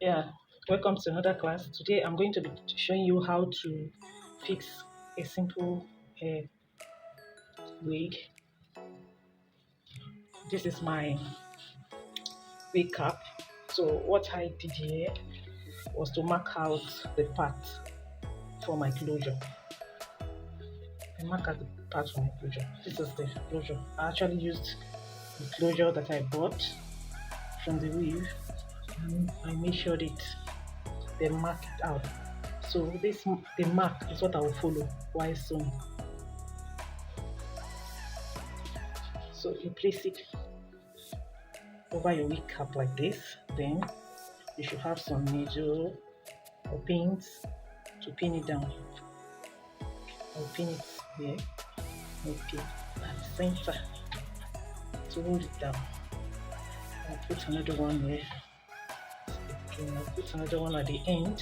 Yeah, welcome to another class. Today I'm going to be showing you how to fix a simple hair wig. This is my wig cap. So what I did here was to mark out the part for my closure. I mark out the part for my closure. This is the closure. I actually used the closure that I bought from the weave, and I made sure that they mark it out. So the mark is what I will follow while sewing. So you place it over your wig cap like this. Then you should have some needle or pins to pin it down. I'll pin it here. Okay, at the center to hold it down. I'll put another one here. Okay, I'll put another one at the end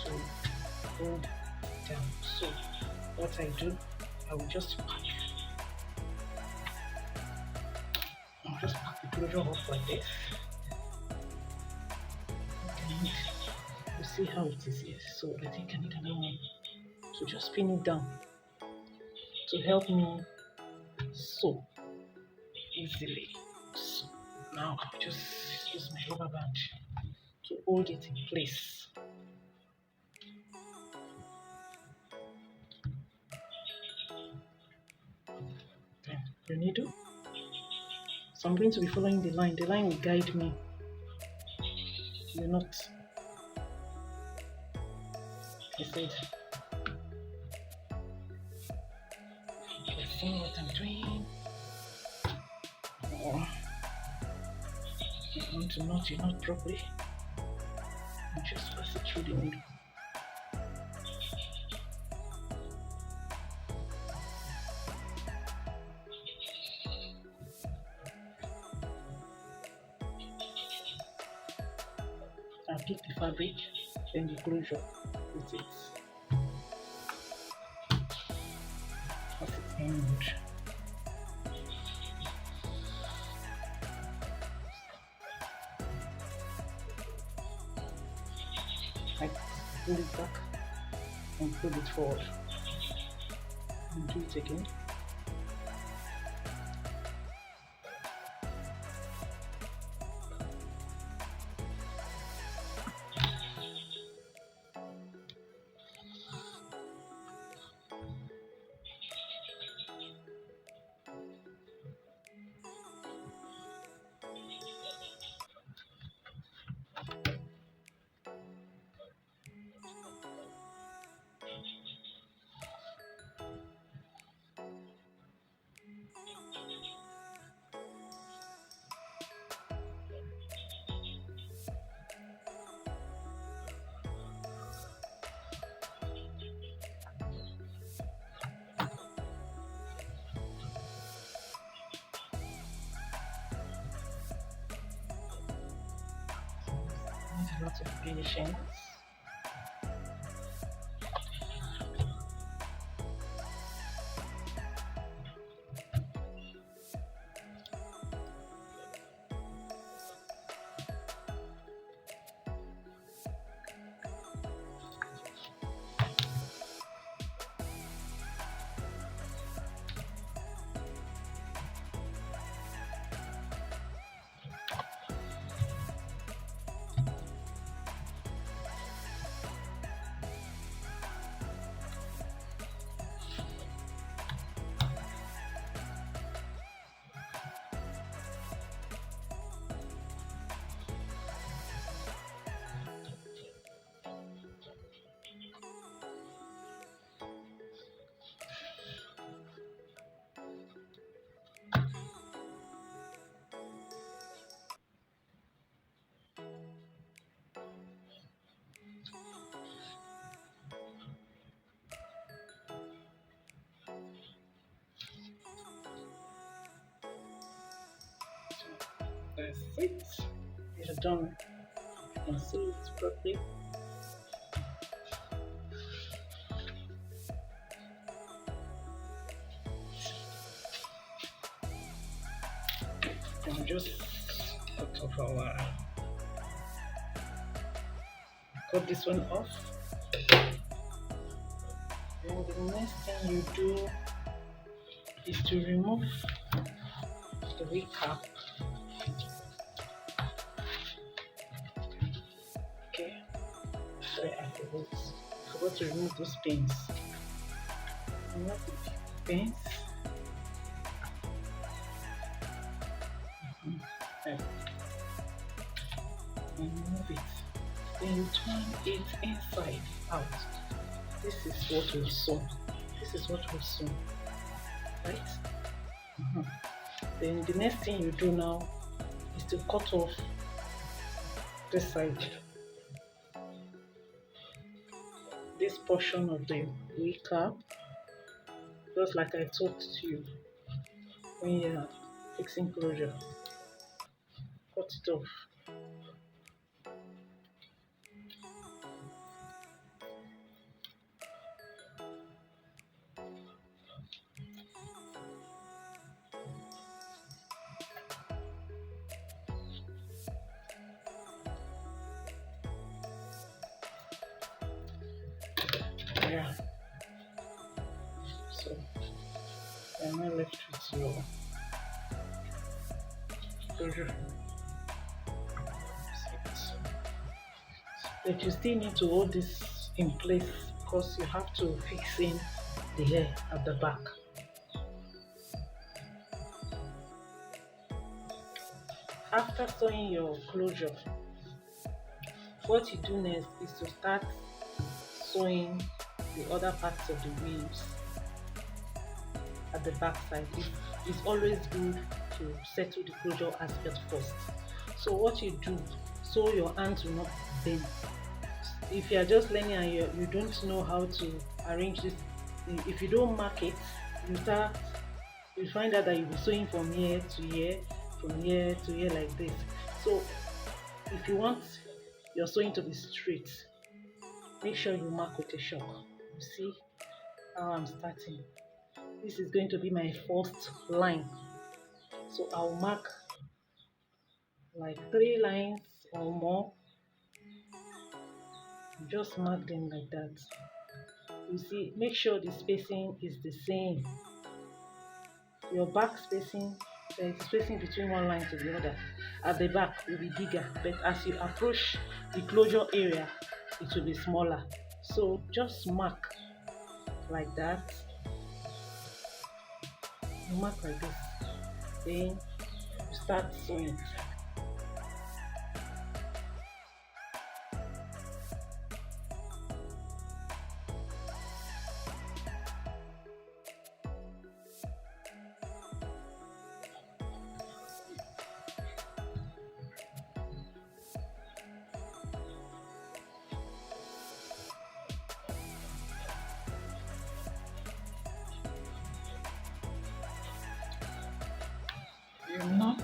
to hold it down. So what I do, I will just pack. I'll just pack the closure up like this. And you see how it is here. So I think I need another one. So just pin it down to help me sew easily. So now I'll just use my rubber band to hold it in place. Then the needle. So I'm going to be following the line. The line will guide me. You're not. I said, let's see what I'm doing. Or I want to knot it knot properly. And just pass it through the needle. I pick the fabric, then the closure with it. At its end. I pull it back and pull it forward. And do it again. Lots of patience. That's it. You're done. You can see it properly. And just out of our cut this one off. Then the next thing you do is to remove the wig cap. Okay, sorry, I forgot to remove those pins. Remove the pins. Okay. And remove it. Then you turn it inside out. This is what we've sewn. This is what we've sewn, right? Then the next thing you do now is to cut off this side, this portion of the wig cap, just like I talked to you when you're fixing closure. Cut it off. Yeah. So I'm now left with your closure. But you still need to hold this in place because you have to fix in the hair at the back. After sewing your closure, what you do next is to start sewing the other parts of the weaves at the back side. It's always good to settle the closure aspect first. So what you do, so your hands will not bend. If you are just learning and you don't know how to arrange this, if you don't mark it, you find out that you'll be sewing from here to here, from here to here like this. So if you want your sewing to be straight, make sure you mark with a chalk. You see how I'm starting. This is going to be my first line. So I'll mark like 3 lines or more. Just mark them like that. You see, make sure the spacing is the same. Your back spacing, the spacing between one line to the other at the back will be bigger, but as you approach the closure area, it will be smaller. So just mark like that. You mark like this, then you start sewing. Your knot.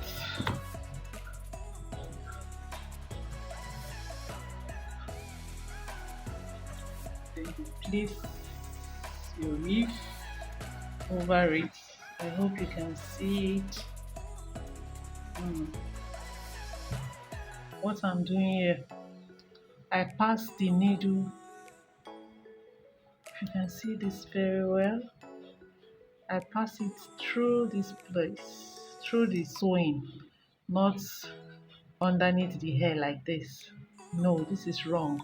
Then you place your weave over it. I hope you can see it. What I'm doing here, I pass the needle. If you can see this very well, I pass it through this place, through the sewing, not underneath the hair like this. No, this is wrong.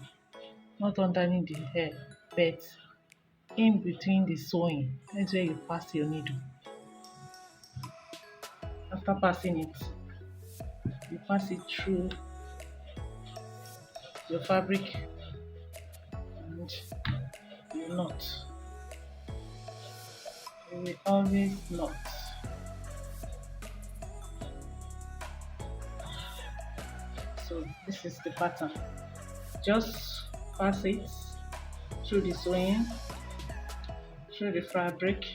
Not underneath the hair, but in between the sewing. That's where you pass your needle. After passing it, you pass it through your fabric and your knot. You will always knot. So this is the pattern. Just pass it through the sewing, through the fabric,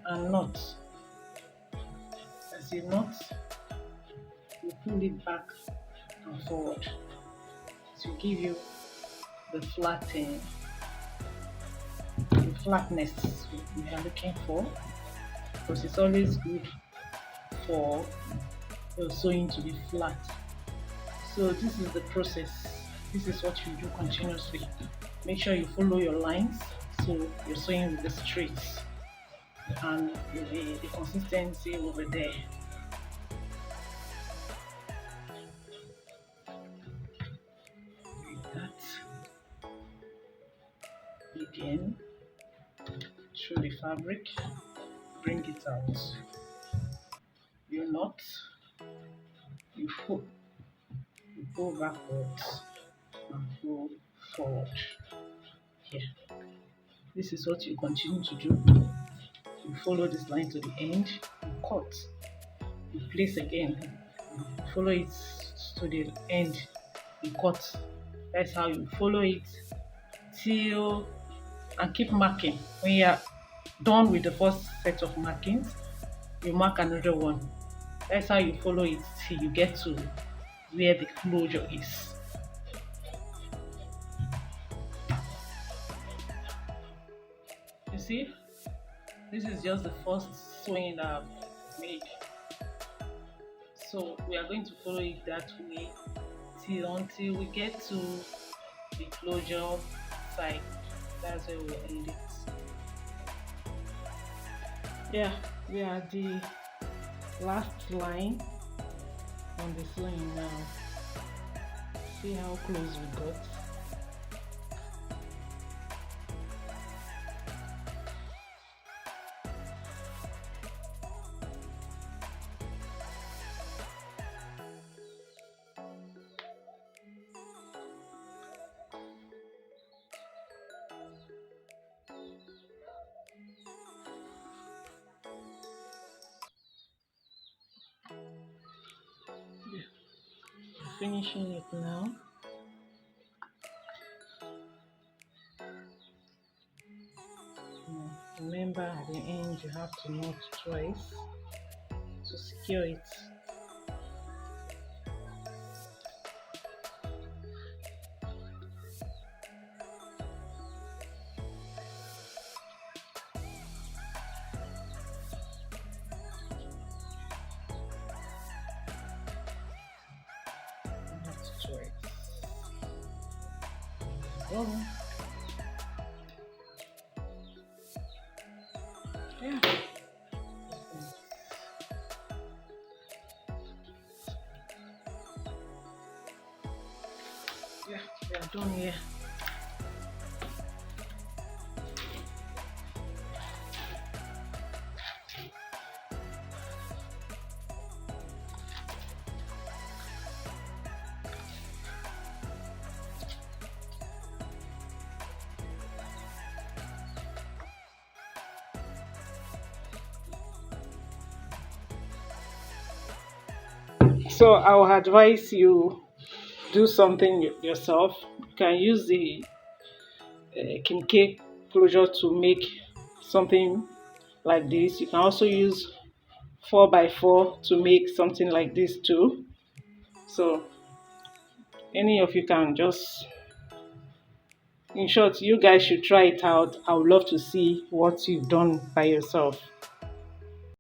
and knot. As you knot, you pull it back and forward to give you the flatness we are looking for, because it's always good for your sewing to be flat. So this is the process. This is what you do continuously. Make sure you follow your lines so you're sewing with the straights, and the consistency will be there. Like that. Again, through the fabric, bring it out. You knot, you pull, you pull backwards and pull forward. Here. This is what you continue to do. You follow this line to the end, you cut, you place again, you follow it to the end, you cut. That's how you follow it till, and keep marking. When you are done with the first set of markings, you mark another one. That's how you follow it till you get to where the closure is. You see, this is just the first sewing that I've made. So we are going to follow it that way until we get to the closure side. That's where we'll end it. Yeah, we are at the last line on the sewing now. See how close we got. Finishing it now. Remember, at the end you have to knot twice to secure it. Knot twice. Go. Yeah. Yeah, we are done here. So I will advise you do something yourself. You can use the kincaid closure to make something like this. You can also use 4x4 to make something like this too. So any of you can just, in short, you guys should try it out. I would love to see what you've done by yourself.